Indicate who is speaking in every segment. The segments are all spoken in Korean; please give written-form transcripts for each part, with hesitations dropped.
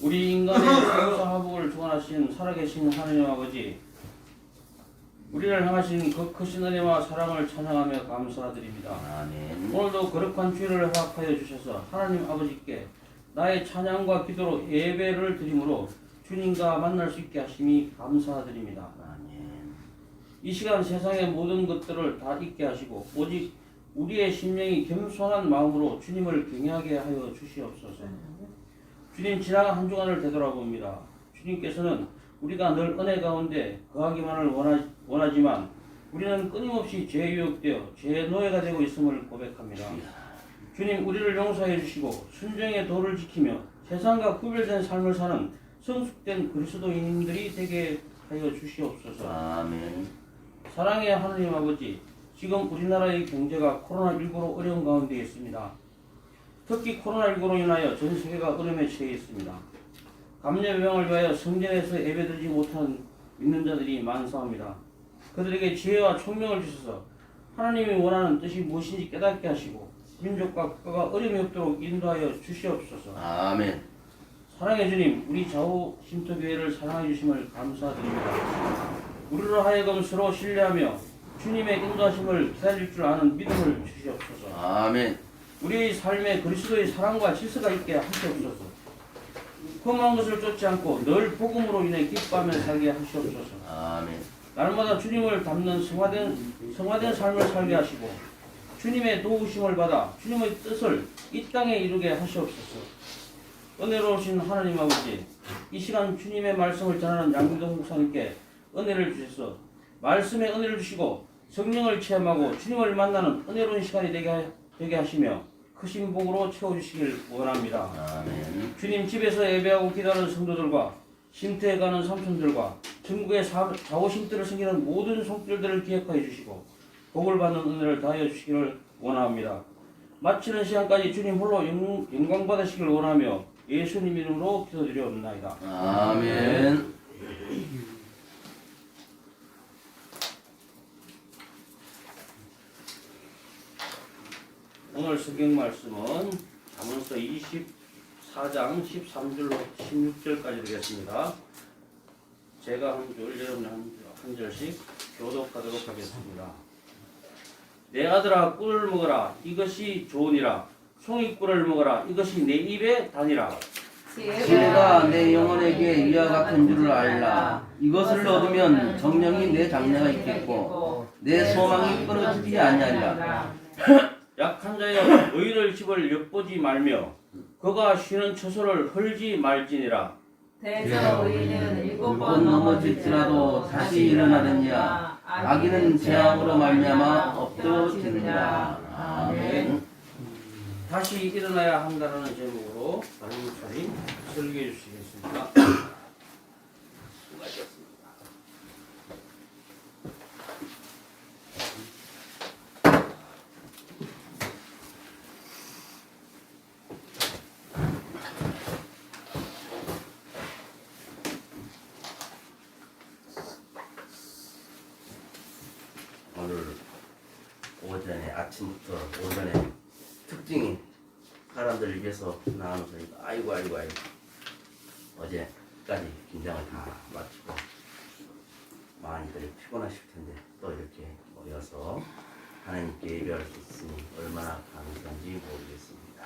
Speaker 1: 우리 인간의 생사화복을 주관하신 살아계신 하느님 아버지, 우리를 향하신 그 크신 은혜와 사랑을 찬양하며 감사드립니다.
Speaker 2: 아멘.
Speaker 1: 오늘도 거룩한 주일을 허락하여 주셔서 하나님 아버지께 나의 찬양과 기도로 예배를 드림으로 주님과 만날 수 있게 하심이 감사드립니다.
Speaker 2: 아멘.
Speaker 1: 이 시간 세상의 모든 것들을 다 잊게 하시고 오직 우리의 심령이 겸손한 마음으로 주님을 경외하게 하여 주시옵소서. 주님, 지나간 한 주간을 되돌아봅니다. 주님께서는 우리가 늘 은혜 가운데 거하기만을 원하지만 우리는 끊임없이 죄에 유혹되어 죄의 노예가 되고 있음을 고백합니다. 주님, 우리를 용서해 주시고 순종의 도를 지키며 세상과 구별된 삶을 사는 성숙된 그리스도인들이 되게 하여 주시옵소서.
Speaker 2: 아멘.
Speaker 1: 사랑의 하느님 아버지, 지금 우리나라의 경제가 코로나19로 어려운 가운데 있습니다. 특히 코로나19로 인하여 전 세계가 어려움에 처해 있습니다. 감염 예방을 위하여 성전에서 예배드리지 못한 믿는 자들이 만사합니다. 그들에게 지혜와 총명을 주셔서 하나님이 원하는 뜻이 무엇인지 깨닫게 하시고 민족과 국가가 어려움이 없도록 인도하여 주시옵소서.
Speaker 2: 아멘.
Speaker 1: 사랑의 주님, 우리 좌우 신토교회를 사랑해 주심을 감사드립니다. 우리로 하여금 서로 신뢰하며 주님의 인도하심을 기다릴 줄 아는 믿음을 주시옵소서.
Speaker 2: 아멘.
Speaker 1: 우리의 삶에 그리스도의 사랑과 질서가 있게 하시옵소서. 험한 것을 쫓지 않고 늘 복음으로 인해 기뻐하며 살게 하시옵소서.
Speaker 2: 아멘.
Speaker 1: 날마다 주님을 닮는 성화된 삶을 살게 하시고 주님의 도우심을 받아 주님의 뜻을 이 땅에 이루게 하시옵소서. 은혜로우신 하나님 아버지, 이 시간 주님의 말씀을 전하는 양기동 목사님께 은혜를 주셔서 말씀에 은혜를 주시고 성령을 체험하고 주님을 만나는 은혜로운 시간이 되게 하시며 크신 복으로 채워주시길 원합니다.
Speaker 2: 아멘.
Speaker 1: 주님, 집에서 예배하고 기도하는 성도들과 쉼터에 가는 삼촌들과 전국의 좌우심들을 섬기는 모든 손길들을 기억하여 주시고 복을 받는 은혜를 다하여 주시기를 원합니다. 마치는 시간까지 주님 홀로 영광 받으시길 원하며 예수님 이름으로 기도드리옵나이다.
Speaker 2: 아멘.
Speaker 1: 오늘 성경 말씀은 잠언서 24장 13절로 16절까지 되겠습니다. 제가 한 줄, 여러분이 한 절씩 교독하도록 하겠습니다. 내 아들아, 꿀을 먹어라. 이것이 좋으니라. 송이꿀을 먹어라. 이것이 내 입에 다니라.
Speaker 2: 지혜가 내 영혼에게 이와 같은 줄을 알라. 이것을 얻으면 정령이 내 장래가 있겠고 내 소망이 끊어지지 아니하리라.
Speaker 1: 약한 자여, 의를 집을 엿보지 말며 그가 쉬는 처소를 헐지 말지니라.
Speaker 3: 대저 의인은 일곱
Speaker 2: 번
Speaker 3: 번
Speaker 2: 넘어질지라도 다시 일어나느니라. 악인은 재앙으로 말미암아 엎드러지느니라. 아멘.
Speaker 1: 다시 일어나야 한다는 제목으로 하나님 차림 설교해 주시겠습니다. 수고하셨습니다.
Speaker 2: 오늘 오전에 아침부터 오전에 특징이 사람들 위해서 나와서 아이고 어제까지 긴장을 다 마치고 많이들 피곤하실 텐데 또 이렇게 모여서 하나님께 예배할 수 있으니 얼마나 감사한지 모르겠습니다.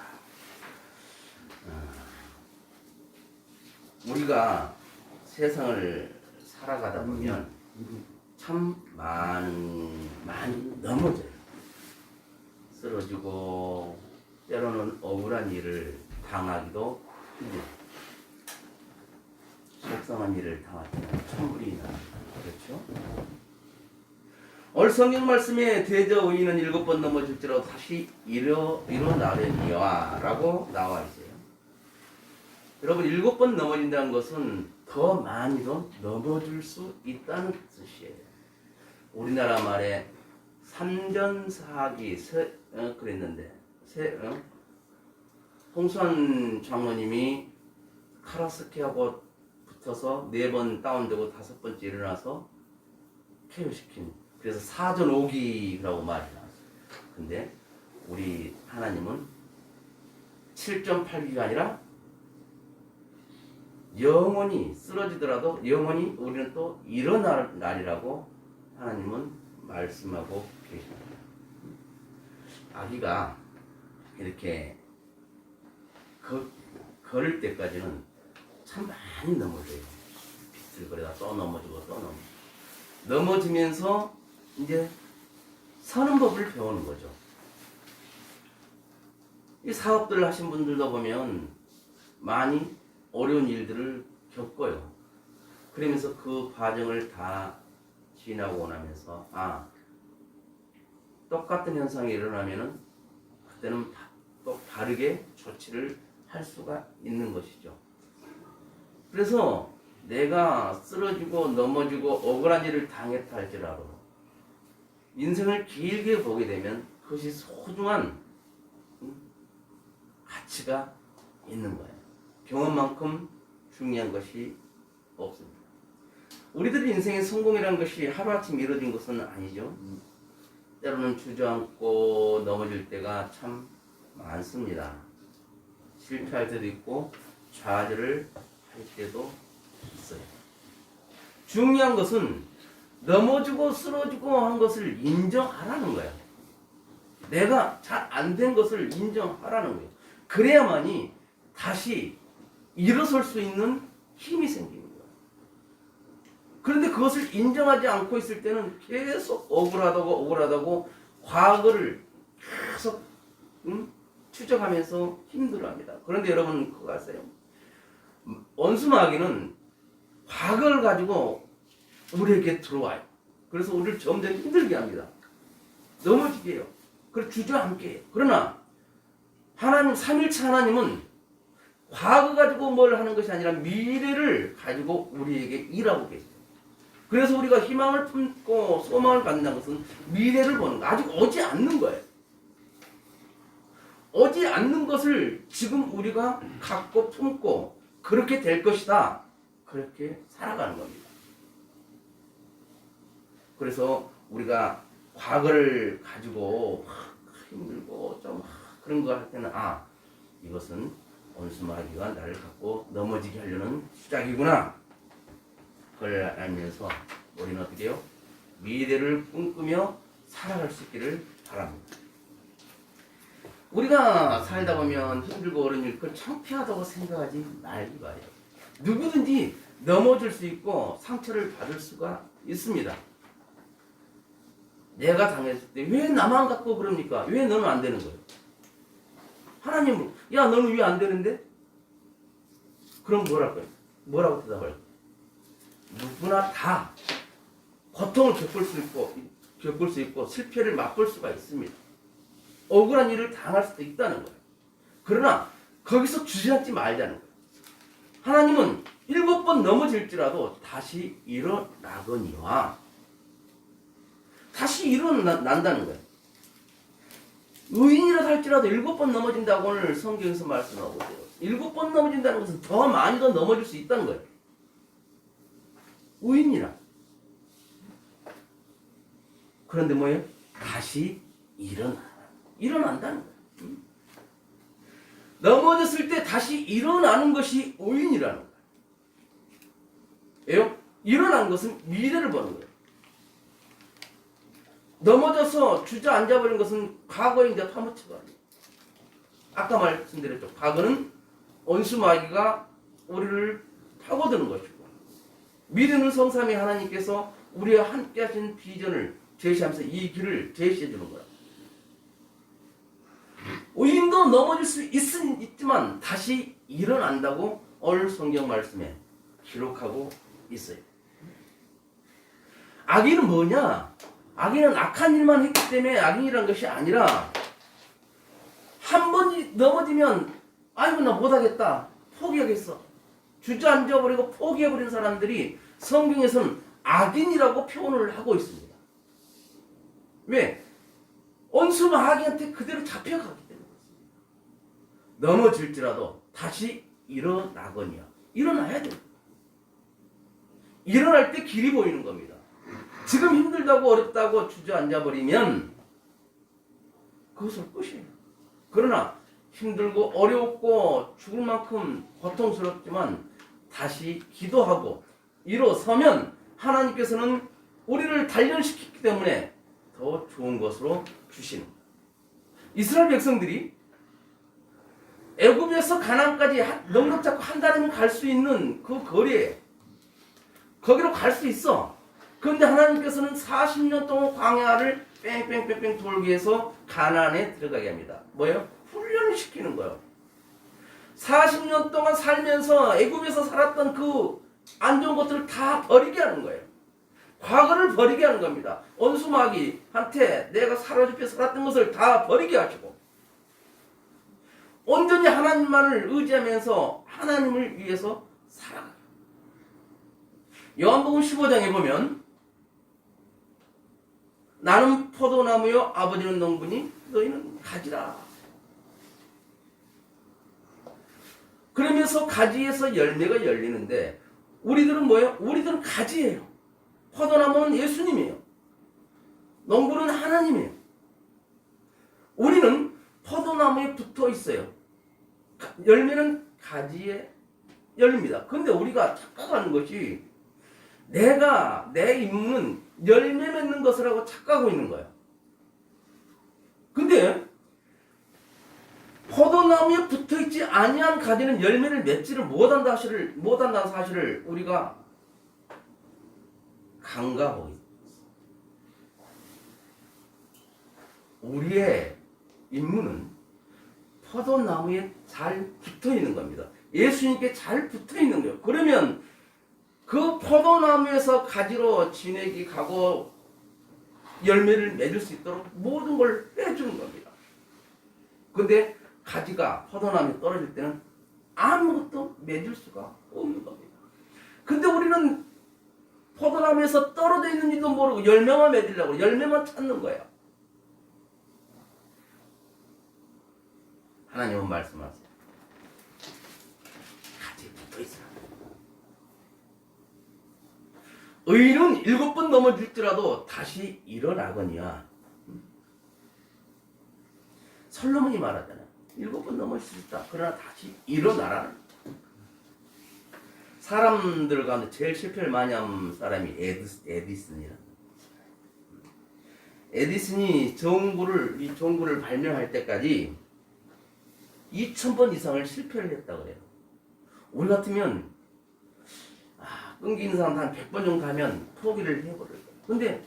Speaker 2: 우리가 세상을 살아가다 보면 참 많이 넘어져요. 쓰러지고 때로는 억울한 일을 당하기도 힘들고 속상한 일을 당하면 천불이 납니다. 그렇죠? 오늘 성경 말씀에 대저 의인은 7번 넘어질지라도 다시 일어나려니와 라고 나와 있어요. 여러분, 7번 넘어진다는 것은 더 많이도 넘어질 수 있다는 뜻이에요. 우리나라 말에 삼전사기 그랬는데 홍수환 장로님이 카라스키하고 붙어서 4번 다운되고 5번째 일어나서 쾌유시킨, 그래서 사전오기라고 말이 나왔어요. 근데 우리 하나님은 7.8기가 아니라 영원히 쓰러지더라도 영원히 우리는 또 일어날 날이라고 하나님은 말씀하고 계십니다. 아기가 이렇게 걸을 때까지는 참 많이 넘어져요. 비틀거리다 또 넘어지고 또 넘어지면서 이제 서는 법을 배우는 거죠. 이 사업들을 하신 분들도 보면 많이 어려운 일들을 겪어요. 그러면서 그 과정을 다 지나고 나면서 똑같은 현상이 일어나면은 그때는 또 바르게 조치를 할 수가 있는 것이죠. 그래서 내가 쓰러지고 넘어지고 억울한 일을 당했다 할지라도 인생을 길게 보게 되면 그것이 소중한 가치가 있는 거예요. 경험만큼 중요한 것이 없습니다. 우리들의 인생의 성공이라는 것이 하루아침 이루어진 것은 아니죠. 때로는 주저앉고 넘어질 때가 참 많습니다. 실패할 때도 있고 좌절을 할 때도 있어요. 중요한 것은 넘어지고 쓰러지고 한 것을 인정하라는 거예요. 내가 잘 안 된 것을 인정하라는 거예요. 그래야만이 다시 일어설 수 있는 힘이 생기는 거예요. 그런데 그것을 인정하지 않고 있을 때는 계속 억울하다고 과거를 계속 추적하면서 힘들어합니다. 그런데 여러분 그거 아세요? 원수마귀는 과거를 가지고 우리에게 들어와요. 그래서 우리를 점점 힘들게 합니다. 넘어지게 해요. 그래서 주저앉게 해요. 그러나 하나님, 삼일체 하나님은 과거 가지고 뭘 하는 것이 아니라 미래를 가지고 우리에게 일하고 계세요. 그래서 우리가 희망을 품고 소망을 갖는다는 것은 미래를 보는 거, 아직 오지 않는 거예요. 오지 않는 것을 지금 우리가 갖고 품고 그렇게 될 것이다. 그렇게 살아가는 겁니다. 그래서 우리가 과거를 가지고 힘들고 좀 그런 거 할 때는 이것은 원수마귀가 나를 갖고 넘어지게 하려는 시작이구나. 그걸 알면서 우리는 어떻게 해요? 미래를 꿈꾸며 살아갈 수 있기를 바랍니다. 우리가 살다 보면 힘들고 어려운 일, 그걸 창피하다고 생각하지 말기 바래요. 누구든지 넘어질 수 있고 상처를 받을 수가 있습니다. 내가 당했을 때 왜 나만 갖고 그럽니까? 왜 너는 안 되는 거예요? 하나님은 야 너는 왜 안 되는데? 그럼 뭐랄까요? 뭐라고 대답할까요? 누구나 다 고통을 겪을 수 있고 실패를 맛볼 수가 있습니다. 억울한 일을 당할 수도 있다는 거예요. 그러나 거기서 주저앉지 말자는 거예요. 하나님은 7번 넘어질지라도 다시 일어나거니와 다시 일어난다는 거예요. 의인이라 할지라도 7번 넘어진다고 오늘 성경에서 말씀하고 있어요. 7번 넘어진다는 것은 더 많이 더 넘어질 수 있다는 거예요. 의인이라. 그런데 뭐예요? 다시 일어난다는 거예요. 넘어졌을 때 다시 일어나는 것이 의인이라는 거예요. 왜요? 일어난 것은 미래를 보는 거예요. 넘어져서 주저앉아버린 것은 과거에 이제 파묻혀가. 아까 말씀드렸죠. 과거는 원수마귀가 우리를 파고드는 것이고, 미래는 성삼위 하나님께서 우리와 함께 하신 비전을 제시하면서 이 길을 제시해 주는 거야. 의인도 넘어질 수 있지만 다시 일어난다고 오늘 성경 말씀에 기록하고 있어요. 악인은 뭐냐? 악인은 악한 일만 했기 때문에 악인이란 것이 아니라 한 번 넘어지면 아이고 나 못하겠다 포기하겠어 주저앉아버리고 포기해버린 사람들이 성경에서는 악인이라고 표현을 하고 있습니다. 왜? 원수마귀한테 그대로 잡혀가기 때문에 넘어질지라도 다시 일어나거니와 일어나야 돼요. 일어날 때 길이 보이는 겁니다. 지금 힘들다고 어렵다고 주저앉아버리면 그것은 끝이에요. 그러나 힘들고 어렵고 죽을 만큼 고통스럽지만 다시 기도하고 일어서면 하나님께서는 우리를 단련시키기 때문에 더 좋은 것으로 주시는 거예요. 이스라엘 백성들이 애굽에서 가나안까지 넉넉 잡고 한 달이면 갈 수 있는 그 거리에 거기로 갈 수 있어. 그런데 하나님께서는 40년 동안 광야를 뺑뺑뺑뺑 돌기 위해서 가나안에 들어가게 합니다. 뭐예요? 훈련을 시키는 거예요. 40년 동안 살면서 애굽에서 살았던 그 안 좋은 것들을 다 버리게 하는 거예요. 과거를 버리게 하는 겁니다. 원수마귀한테 내가 사로잡혀 살았던 것을 다 버리게 하시고 온전히 하나님만을 의지하면서 하나님을 위해서 살아가요. 요한복음 15장에 보면 나는 포도나무요 아버지는 농부니 너희는 가지라. 그러면서 가지에서 열매가 열리는데 우리들은 뭐예요? 우리들은 가지예요. 포도나무는 예수님이에요. 농부는 하나님이에요. 우리는 포도나무에 붙어 있어요. 열매는 가지에 열립니다. 근데 우리가 착각하는 것이 내 임무는 열매 맺는 것을 하고 착각하고 있는 거예요. 근데 포도나무에 붙어있지 아니한 가지는 열매를 맺지를 못한다는 사실을 우리가 간과하고 있어요. 우리의 임무는 포도나무에 잘 붙어있는 겁니다. 예수님께 잘 붙어있는 거예요. 그러면 그 포도나무에서 가지로 진액이 가고 열매를 맺을 수 있도록 모든 걸 해주는 겁니다. 근데 가지가 포도나무에 떨어질 때는 아무것도 맺을 수가 없는 겁니다. 근데 우리는 포도나무에서 떨어져 있는 줄도 모르고 열매만 맺으려고 열매만 찾는 거예요. 하나님은 말씀하세요. 가지에 붙어 있으라. 의인은 7번 넘어질지라도 다시 일어나거니와. 솔로몬이 말하잖아요. 7번 넘어질 수 있다. 그러나 다시 일어나라는. 사람들 가운데 제일 실패를 많이 한 사람이 에디슨이라. 에디슨이 이 전구를 발명할 때까지 2000번 이상을 실패를 했다고 그래요. 우리 같으면 끊기는 사람 한 100번 정도 가면 포기를 해버릴 거예요. 근데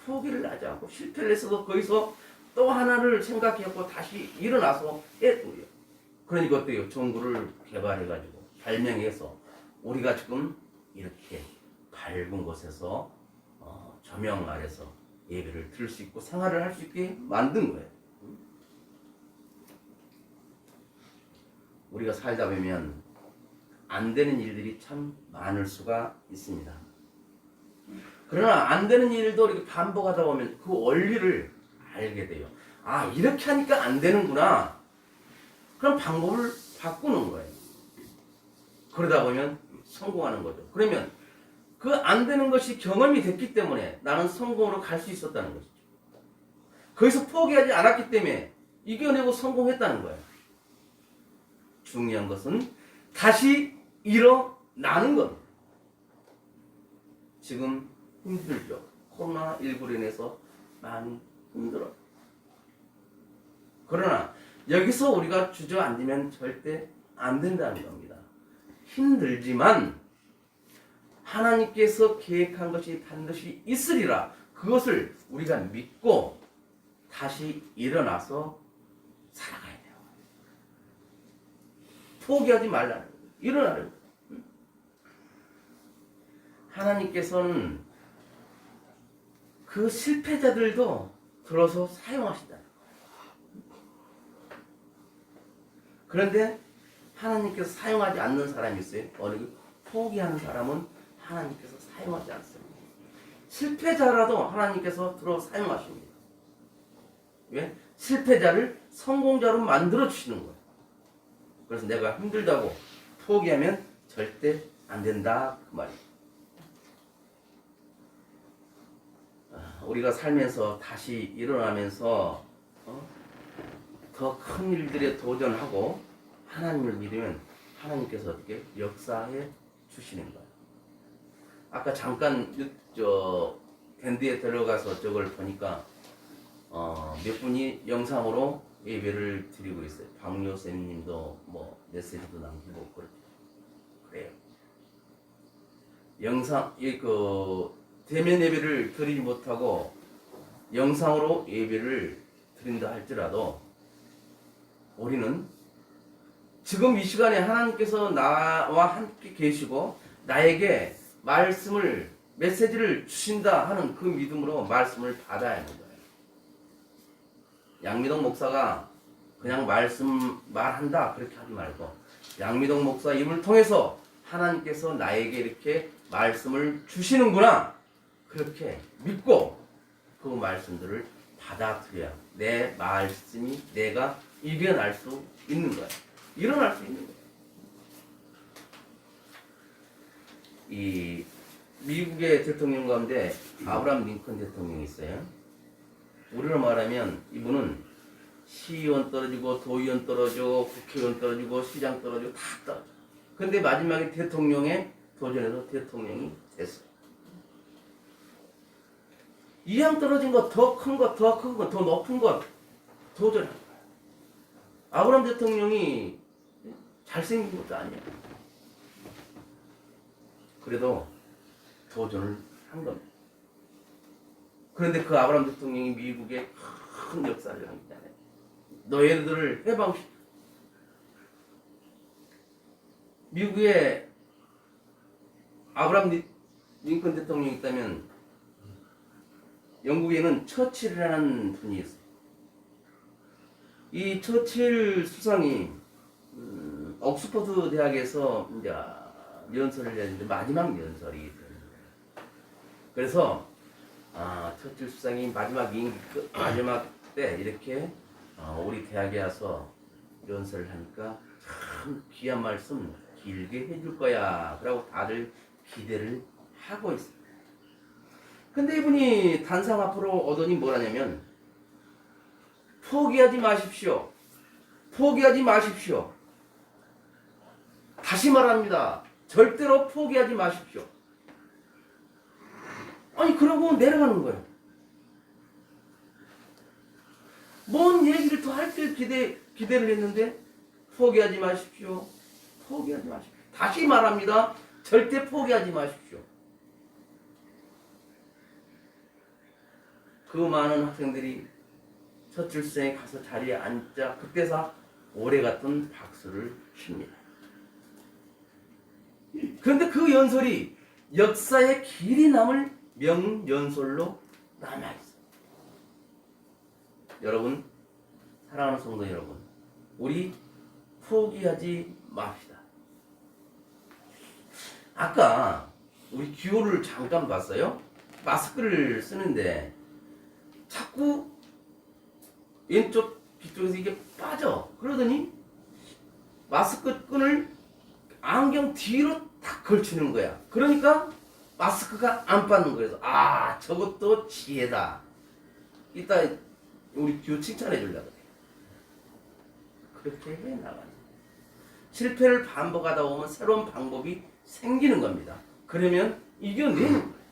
Speaker 2: 포기를 하지 않고 실패를 했어도 거기서 또 하나를 생각해갖고 다시 일어나서 했던 거예요. 그러니까 어때요? 전구를 개발해가지고 발명해서 우리가 지금 이렇게 밝은 곳에서 조명 아래서 예배를 들을 수 있고 생활을 할 수 있게 만든 거예요. 우리가 살다 보면 안 되는 일들이 참 많을 수가 있습니다. 그러나 안 되는 일도 이렇게 반복하다 보면 그 원리를 알게 돼요. 아, 이렇게 하니까 안 되는구나. 그럼 방법을 바꾸는 거예요. 그러다 보면 성공하는 거죠. 그러면 그 안 되는 것이 경험이 됐기 때문에 나는 성공으로 갈 수 있었다는 것이죠. 거기서 포기하지 않았기 때문에 이겨내고 성공했다는 거예요. 중요한 것은 다시 일어나는 겁니다. 지금 힘들죠. 코로나19로 인해서 많이 힘들어요. 그러나 여기서 우리가 주저앉으면 절대 안 된다는 겁니다. 힘들지만 하나님께서 계획한 것이 반드시 있으리라. 그것을 우리가 믿고 다시 일어나서 살아가야 돼요. 포기하지 말라는 거예요. 일어나는 거예요. 하나님께서는 그 실패자들도 들어서 사용하신다는 거예요. 그런데 하나님께서 사용하지 않는 사람이 있어요. 포기하는 사람은 하나님께서 사용하지 않습니다. 실패자라도 하나님께서 들어 사용하십니다. 왜? 실패자를 성공자로 만들어 주시는 거예요. 그래서 내가 힘들다고 포기하면 절대 안 된다 그 말이에요. 우리가 살면서 다시 일어나면서 더 큰 일들에 도전하고 하나님을 믿으면 하나님께서 어떻게 역사해 주시는 거예요. 아까 잠깐 밴드에 들어가서 저걸 보니까 몇 분이 영상으로 예배를 드리고 있어요. 박요쌤님도 뭐 메시지도 남기고 그래요. 영상 대면 예배를 드리지 못하고 영상으로 예배를 드린다 할지라도 우리는 지금 이 시간에 하나님께서 나와 함께 계시고 나에게 말씀을 메시지를 주신다 하는 그 믿음으로 말씀을 받아야 하는 거예요. 양미동 목사가 그냥 말씀 말한다 그렇게 하지 말고 양미동 목사 입을 통해서 하나님께서 나에게 이렇게 말씀을 주시는구나 그렇게 믿고 그 말씀들을 받아들여야 내 말씀이 내가 이겨낼 수 있는 거예요. 일어날 수 있는 거예요. 이 미국의 대통령 가운데 아브라함 링컨 대통령이 있어요. 우리로 말하면 이분은 시의원 떨어지고 도의원 떨어지고 국회의원 떨어지고 시장 떨어지고 다 떨어져. 근데 마지막에 대통령에 도전해서 대통령이 됐어요. 이왕 떨어진 거 더 큰 거 더 큰 거 더 높은 거 도전한 거야. 아브라함 대통령이 잘생긴 것도 아니야. 그래도 도전을 한 겁니다. 그런데 그 아브라함 대통령이 미국에 큰 역사를 한 거잖아요. 노예들을 해방시켜. 미국에 아브라함 링컨 대통령이 있다면 영국에는 처칠이라는 분이 있어요. 이 처칠 수상이 옥스퍼드 대학에서 이제 연설을 했는데 마지막 연설이 되는 거예요. 그래서 처칠 수상이 마지막 때 이렇게 우리 대학에 와서 연설을 하니까 참 귀한 말씀 길게 해줄 거야. 그러고 다들 기대를 하고 있습니다. 근데 이분이 단상 앞으로 오더니 뭐라냐면 포기하지 마십시오. 포기하지 마십시오. 다시 말합니다. 절대로 포기하지 마십시오. 아니 그러고 내려가는 거예요. 뭔 얘기를 더 할 때 기대를 했는데 포기하지 마십시오. 포기하지 마십시오. 다시 말합니다. 절대 포기하지 마십시오. 그 많은 학생들이 처칠수상에 가서 자리에 앉자 그때서 오래 갔던 박수를 칩니다. 그런데 그 연설이 역사에 길이 남을 명연설로 남아있어요. 여러분, 사랑하는 성도 여러분, 우리 포기하지 맙시다. 아까 우리 기호를 잠깐 봤어요. 마스크를 쓰는데 자꾸 왼쪽 뒤쪽에서 이게 빠져. 그러더니 마스크 끈을 안경 뒤로 딱 걸치는 거야. 그러니까 마스크가 안 빠는 거예요. 아, 저것도 지혜다. 이따 우리 기호 칭찬해 주려고 그래. 그렇게 해 나가는. 실패를 반복하다 보면 새로운 방법이 생기는 겁니다. 그러면 이겨내는 거예요.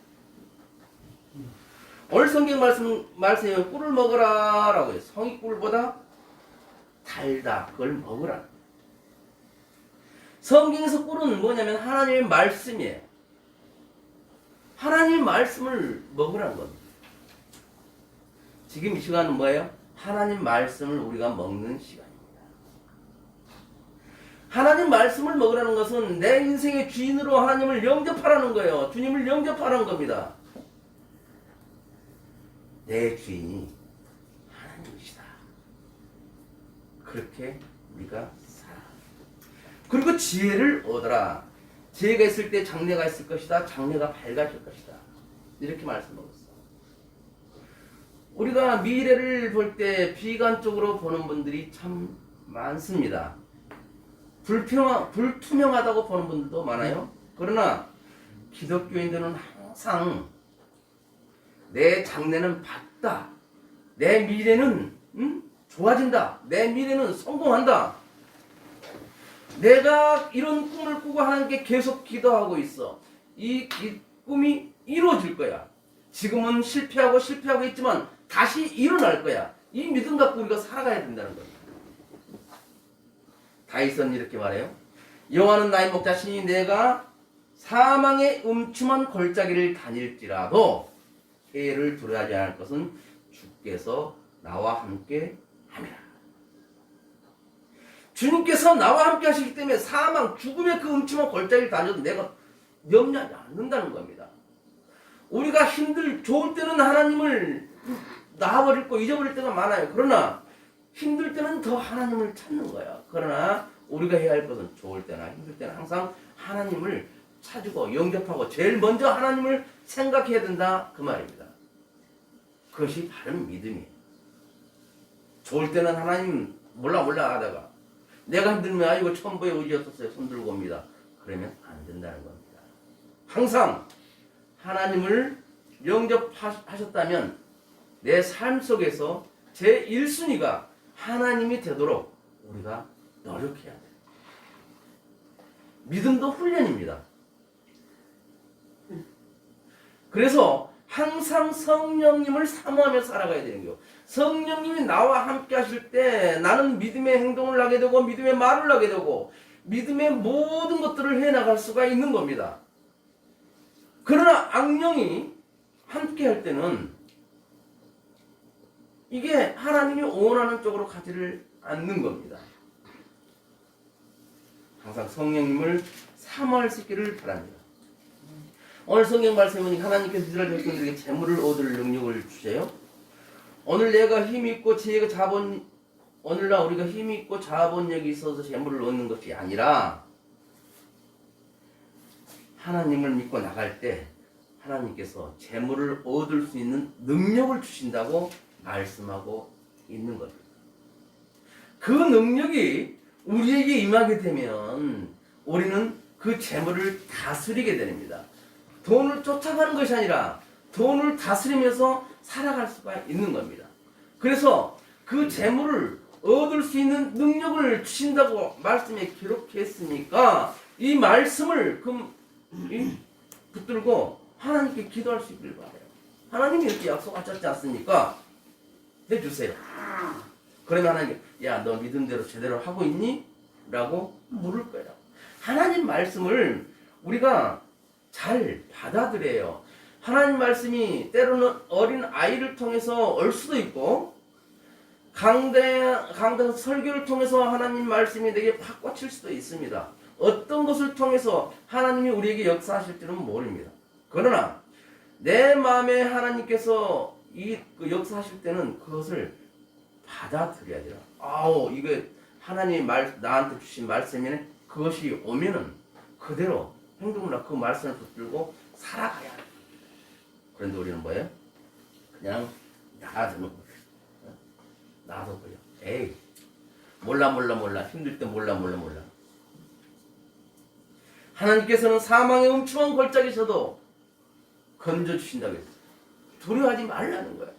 Speaker 2: 오늘 성경 말씀에 꿀을 먹어라 라고 해요. 성의꿀보다 달다. 그걸 먹으라. 성경에서 꿀은 뭐냐면 하나님의 말씀이에요. 하나님의 말씀을 먹으라는 겁니다. 지금 이 시간은 뭐예요? 하나님 말씀을 우리가 먹는 시간입니다. 하나님 말씀을 먹으라는 것은 내 인생의 주인으로 하나님을 영접하라는 거예요. 주님을 영접하라는 겁니다. 내 주인이 하나님이시다. 그렇게 우리가 살아. 그리고 지혜를 얻어라. 지혜가 있을 때 장래가 있을 것이다. 장래가 밝아질 것이다. 이렇게 말씀하셨어. 우리가 미래를 볼 때 비관적으로 보는 분들이 참 많습니다. 불투명하다고 보는 분들도 많아요. 그러나 기독교인들은 항상 내 장래는 밝다. 내 미래는 좋아진다. 내 미래는 성공한다. 내가 이런 꿈을 꾸고 하나님께 계속 기도하고 있어. 이 꿈이 이루어질 거야. 지금은 실패하고 있지만 다시 일어날 거야. 이 믿음 갖고 우리가 살아가야 된다는 겁니다. 다윗은 이렇게 말해요. 여호와는 나의 목자시니 내가 사망의 음침한 골짜기를 다닐지라도 해를 두려워하지 않을 것은 주께서 나와 함께 함이라. 주님께서 나와 함께 하시기 때문에 사망, 죽음의 그 음침한 골짜기를 다녀도 내가 염려하지 않는다는 겁니다. 우리가 좋을 때는 하나님을 놔버리고 잊어버릴 때가 많아요. 그러나 힘들 때는 더 하나님을 찾는 거야. 그러나 우리가 해야 할 것은 좋을 때나 힘들 때는 항상 하나님을 찾고 영접하고 제일 먼저 하나님을 생각해야 된다 그 말입니다. 그것이 바른 믿음이에요. 좋을 때는 하나님 몰라 하다가 내가 힘들면 아이고 천부에 의지였었어요. 손 들고 옵니다. 그러면 안 된다는 겁니다. 항상 하나님을 영접하셨다면 내 삶 속에서 제 1순위가 하나님이 되도록 우리가 노력해야 돼요. 믿음도 훈련입니다. 그래서 항상 성령님을 사모하며 살아가야 되는 거예요. 성령님이 나와 함께 하실 때 나는 믿음의 행동을 하게 되고 믿음의 말을 하게 되고 믿음의 모든 것들을 해나갈 수가 있는 겁니다. 그러나 악령이 함께 할 때는 이게 하나님이 원하는 쪽으로 가지를 않는 겁니다. 항상 성령님을 사모할 수 있기를 바랍니다. 오늘 성경 말씀은 하나님께서 이스라엘 백성들에게 재물을 얻을 능력을 주세요. 오늘날 우리가 힘이 있고 자본력이 있어서 재물을 얻는 것이 아니라 하나님을 믿고 나갈 때 하나님께서 재물을 얻을 수 있는 능력을 주신다고 말씀하고 있는 거죠. 그 능력이 우리에게 임하게 되면 우리는 그 재물을 다스리게 됩니다. 돈을 쫓아가는 것이 아니라 돈을 다스리면서 살아갈 수가 있는 겁니다. 그래서 그 재물을 얻을 수 있는 능력을 주신다고 말씀에 기록했으니까 이 말씀을 붙들고 하나님께 기도할 수 있기를 바라요. 하나님이 이렇게 약속하셨지 않습니까? 해주세요. 그러면 하나님, 야, 너 믿음대로 제대로 하고 있니? 라고 물을 거예요. 하나님 말씀을 우리가 잘 받아들여요. 하나님 말씀이 때로는 어린 아이를 통해서 올 수도 있고 강단 설교를 통해서 하나님 말씀이 내게 확 꽂힐 수도 있습니다. 어떤 것을 통해서 하나님이 우리에게 역사하실지는 모릅니다. 그러나 내 마음에 하나님께서 그 역사하실 때는 그것을 받아들여야 돼요. 이게 하나님이 나한테 주신 말씀이네. 그것이 오면은 그대로 행동을 하고 그 말씀을 붙들고 살아가야 돼. 그런데 우리는 뭐예요? 그냥 놔두는 거예요. 놔둬버려. 에이, 몰라. 힘들 때 몰라. 하나님께서는 사망의 음침한 골짜기에서도 건져주신다고 했어요. 두려워하지 말라는 거예요.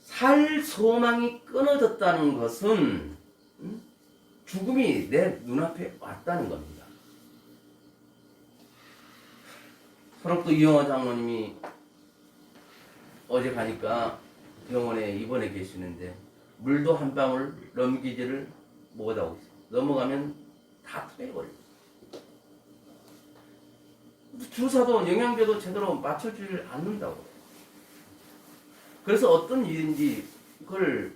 Speaker 2: 살 소망이 끊어졌다는 것은 죽음이 내 눈앞에 왔다는 겁니다. 서럽도 이영화 장로님이 어제 가니까 병원에 입원해 계시는데 물도 한 방울 넘기지를 못하고 있어요. 넘어가면 다 토해버려요. 주사도 영양제도 제대로 맞춰주질 않는다고. 그래서 어떤 일인지 그걸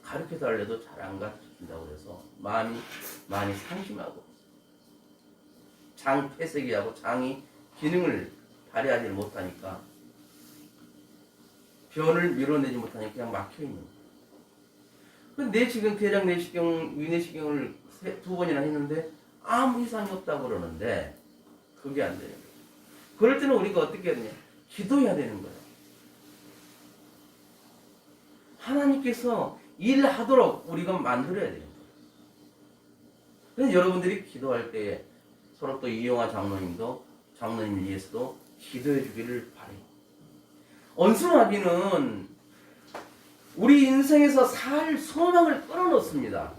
Speaker 2: 가르쳐 달래도 잘 안 가르쳐준다고 해서 마음이 많이 상심하고 장 폐색이하고 장이 기능을 발휘하지 못하니까 변을 밀어내지 못하니까 그냥 막혀있는 거예요. 근데 내시경, 대장 내시경, 위내시경을 2번이나 했는데 아무 이상이 없다고 그러는데 그게 안 되는 거예요. 그럴 때는 우리가 어떻게 해야 되냐? 기도해야 되는 거예요. 하나님께서 일하도록 우리가 만들어야 되는 거예요. 그래서 여러분들이 기도할 때 서로 또 이영화 장로님을 위해서도 기도해 주기를 바래요. 언수마비는 우리 인생에서 살 소망을 끊어놓습니다.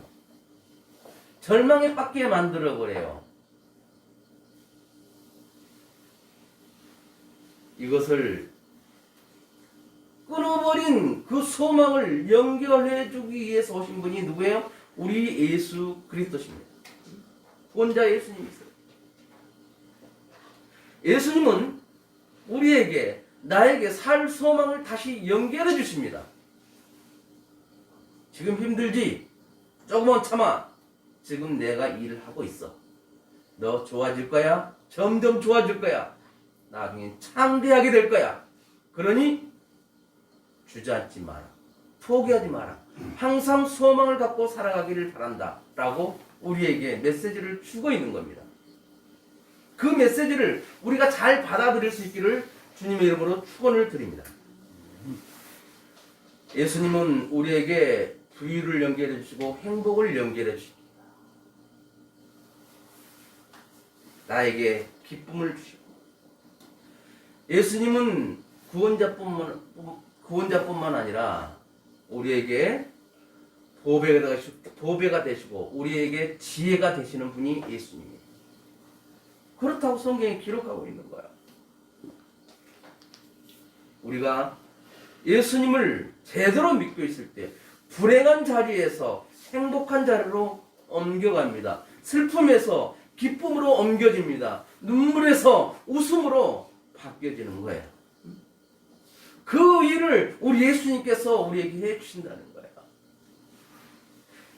Speaker 2: 절망에 빠지게 만들어버려요. 이것을 끊어버린 그 소망을 연결해주기 위해서 오신 분이 누구예요? 우리 예수 그리스도십니다. 구원자 예수님이세요. 예수님은 우리에게 나에게 살 소망을 다시 연결해 주십니다. 지금 힘들지? 조금만 참아. 지금 내가 일을 하고 있어. 너 좋아질 거야. 점점 좋아질 거야. 나중엔 창대하게 될 거야. 그러니 주저앉지 마라. 포기하지 마라. 항상 소망을 갖고 살아가기를 바란다. 라고 우리에게 메시지를 주고 있는 겁니다. 그 메시지를 우리가 잘 받아들일 수 있기를 주님의 이름으로 축원을 드립니다. 예수님은 우리에게 부유를 연결해 주시고 행복을 연결해 주십니다. 나에게 기쁨을 주시고 예수님은 구원자뿐만 아니라 우리에게 보배가 되시고 우리에게 지혜가 되시는 분이 예수님이에요. 그렇다고 성경에 기록하고 있는 거야. 우리가 예수님을 제대로 믿고 있을 때 불행한 자리에서 행복한 자리로 옮겨갑니다. 슬픔에서 기쁨으로 옮겨집니다. 눈물에서 웃음으로 바뀌어지는 거예요. 그 일을 우리 예수님께서 우리에게 해주신다는 거예요.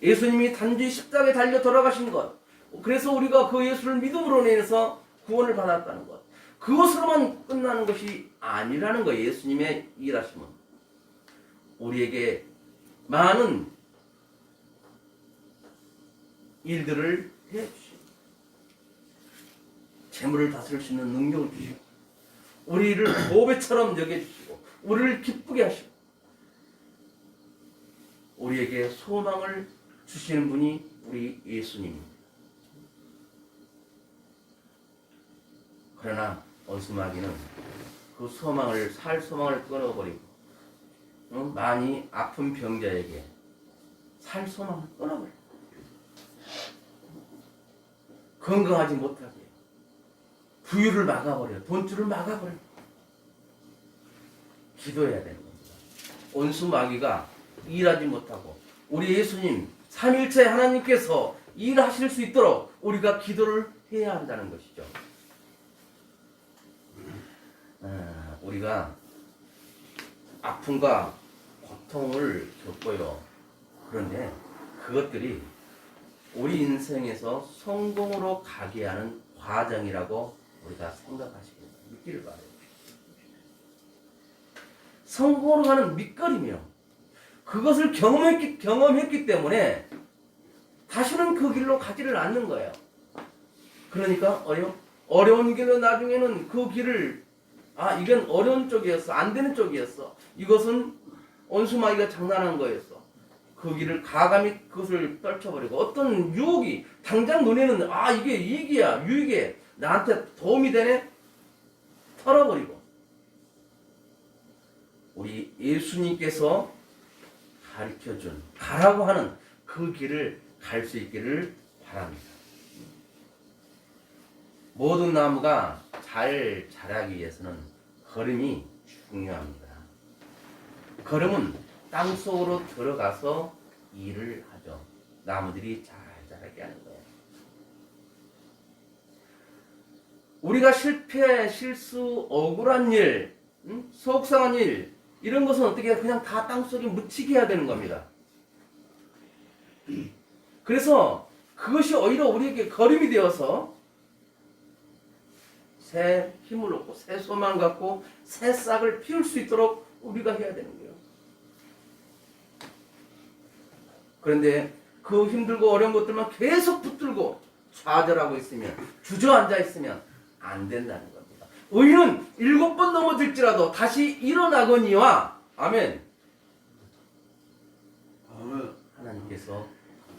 Speaker 2: 예수님이 단지 십자가에 달려 돌아가신 것, 그래서 우리가 그 예수를 믿음으로 인해서 구원을 받았다는 것, 그것으로만 끝나는 것이 아니라는 거예요. 예수님의 일하심은 우리에게 많은 일들을 해주시고 재물을 다스릴 수 있는 능력을 주시고 우리를 보배처럼 여겨주시고 우리를 기쁘게 하시고 우리에게 소망을 주시는 분이 우리 예수님입니다. 그러나 원수마귀는 그 소망을 살 소망을 끊어버리고 많이 아픈 병자에게 살 소망을 끊어버려요. 건강하지 못하게 부유를 막아버려요. 돈줄을 막아버려요. 기도해야 되는 겁니다. 원수마귀가 일하지 못하고 우리 예수님 삼일체 하나님께서 일하실 수 있도록 우리가 기도를 해야 한다는 것이죠. 우리가 아픔과 고통을 겪어요. 그런데 그것들이 우리 인생에서 성공으로 가게 하는 과정이라고 우리가 생각하시길 믿기를 바라요. 성공으로 가는 밑거리며 그것을 경험했기 때문에 다시는 그 길로 가지를 않는 거예요. 그러니까 어려운 길로 나중에는 그 길을 이건 어려운 쪽이었어. 안 되는 쪽이었어. 이것은 원수마귀가 장난한 거였어. 그 길을 가감히 그것을 떨쳐버리고 어떤 유혹이 당장 눈에는 이게 이익이야. 유익이야. 나한테 도움이 되네. 털어버리고 우리 예수님께서 가르쳐준 가라고 하는 그 길을 갈 수 있기를 바랍니다. 모든 나무가 잘 자라기 위해서는 거름이 중요합니다. 거름은 땅속으로 들어가서 일을 하죠. 나무들이 잘 자라게 하는 거예요. 우리가 실패, 실수, 억울한 일, 속상한 일 이런 것은 어떻게 그냥 다 땅속에 묻히게 해야 되는 겁니다. 그래서 그것이 오히려 우리에게 거름이 되어서 새 힘을 얻고 새 소망을 갖고 새 싹을 피울 수 있도록 우리가 해야 되는 거예요. 그런데 그 힘들고 어려운 것들만 계속 붙들고 좌절하고 있으면 주저앉아 있으면 안 된다는 겁니다. 의인은 7번 넘어질지라도 다시 일어나거니와 아멘. 하나님께서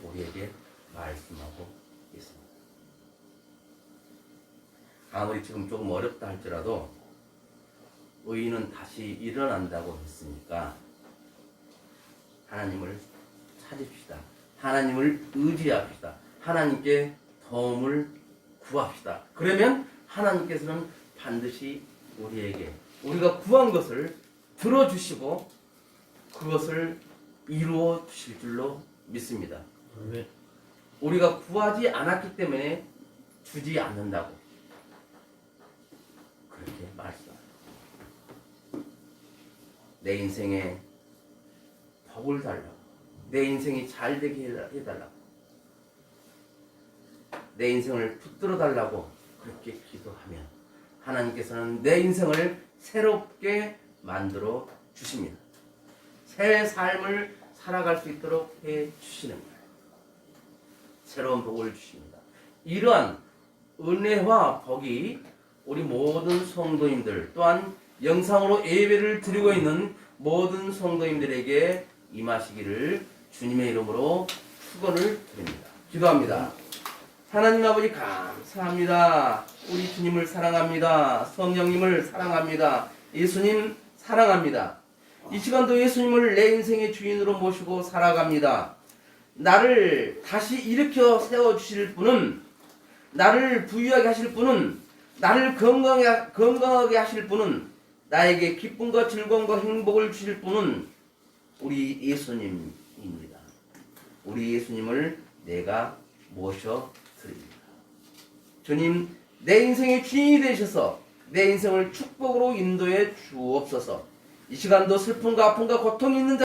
Speaker 2: 우리에게 말씀하고 있습니다. 아무리 지금 조금 어렵다 할지라도 의인은 다시 일어난다고 했으니까 하나님을 찾읍시다. 하나님을 의지합시다. 하나님께 도움을 구합시다. 그러면 하나님께서는 반드시 우리에게 우리가 구한 것을 들어주시고 그것을 이루어 주실 줄로 믿습니다. 우리가 구하지 않았기 때문에 주지 않는다고 그렇게 말씀합니다. 내 인생에 복을 달라고, 내 인생이 잘 되게 해달라고, 내 인생을 붙들어 달라고 그렇게 기도하면 하나님께서는 내 인생을 새롭게 만들어 주십니다. 새 삶을 살아갈 수 있도록 해 주시는 거예요. 새로운 복을 주십니다. 이러한 은혜와 복이 우리 모든 성도님들 또한 영상으로 예배를 드리고 있는 모든 성도님들에게 임하시기를 주님의 이름으로 축원을 드립니다. 기도합니다. 하나님 아버지 감사합니다. 우리 주님을 사랑합니다. 성령님을 사랑합니다. 예수님 사랑합니다. 이 시간도 예수님을 내 인생의 주인으로 모시고 살아갑니다. 나를 다시 일으켜 세워주실 분은, 나를 부유하게 하실 분은, 나를 건강하게 하실 분은, 나에게 기쁨과 즐거움과 행복을 주실 분은 우리 예수님입니다. 우리 예수님을 내가 모셔드립니다. 주님, 내 인생의 주인이 되셔서 내 인생을 축복으로 인도해 주옵소서. 이 시간도 슬픔과 아픔과 고통이 있는 자